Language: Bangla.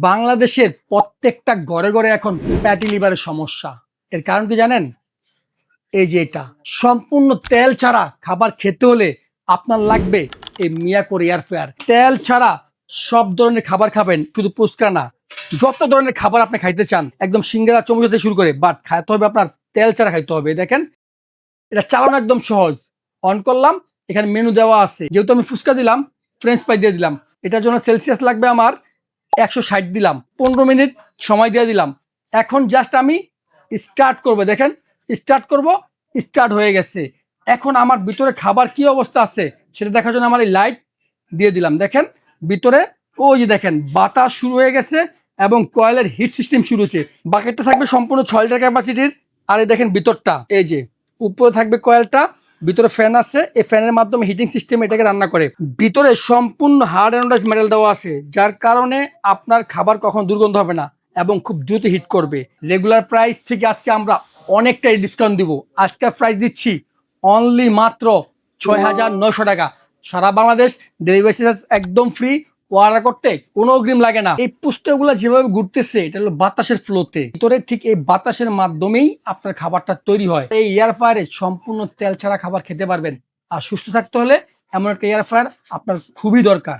বাংলাদেশের প্রত্যেকটা ঘরে ঘরে এখন ফ্যাটি লিভারের সমস্যা। এর কারণ কি জানেন? এই যে এটা সম্পূর্ণ তেল ছাড়া খাবার খেতে হলে আপনার লাগবে এই মিয়াকোর এয়ার ফ্রায়ার। তেল ছাড়া সব ধরনের খাবার খাবেন, শুধু ফুচকা না, যত ধরনের খাবার আপনি খাইতে চান, একদম সিঙ্গারা চমচা থেকে শুরু করে, বাট খাইতে হবে আপনার তেল ছাড়া খাইতে হবে। দেখেন এটা চালানো একদম সহজ। অন করলাম, এখানে মেনু দেওয়া আছে। যেহেতু আমি ফুচকা দিলাম, ফ্রেঞ্চ ফ্রাই দিয়ে দিলাম, এটার জন্য সেলসিয়াস লাগবে আমার 160 দিলাম, 15 মিনিট সময় দিয়ে দিলাম। এখন জাস্ট আমি স্টার্ট করবো। দেখেন স্টার্ট করব, স্টার্ট হয়ে গেছে। এখন আমার ভিতরে খাবার কি অবস্থা আছে সেটা দেখার জন্য আমার এই লাইট দিয়ে দিলাম। দেখেন ভিতরে ওই যে দেখেন বাতাস শুরু হয়ে গেছে এবং কয়েলের হিট সিস্টেম শুরু হয়েছে। বাকেটটা থাকবে সম্পূর্ণ 6 লিটার ক্যাপাসিটির। আর এই দেখেন ভিতরটা, এই যে উপরে থাকবে কয়েলটা, ভিতরে ফ্যান আছে, এই ফ্যানের মাধ্যমে হিটিং সিস্টেম এটাকে রান্না করে। ভিতরে সম্পূর্ণ হার্ড অ্যানোডাইজ মেটাল দেওয়া আছে, যার কারণে আপনার খাবার কখনো দুর্গন্ধ হবে না এবং খুব দ্রুত হিট করবে। রেগুলার প্রাইস থেকে আজকে আমরা অনেকটাই ডিসকাউন্ট দিব। আজকে প্রাইস দিচ্ছি অনলি মাত্র 6,900 টাকা। সারা বাংলাদেশ ডেলিভারি চার্জ একদম ফ্রি। অর্ডার করতে কোনো অগ্রিম লাগে না। এই পুস্তকগুলো যেভাবে ঘুরতেছে এটা হলো বাতাসের ফ্লোতে, ভিতরে ঠিক এই বাতাসের মাধ্যমেই আপনার খাবারটা তৈরি হয়। এই এয়ার ফ্রায়ারে সম্পূর্ণ তেল ছাড়া খাবার খেতে পারবেন। আর সুস্থ থাকতে হলে এমন একটা এয়ার ফ্রায়ার আপনার খুবই দরকার।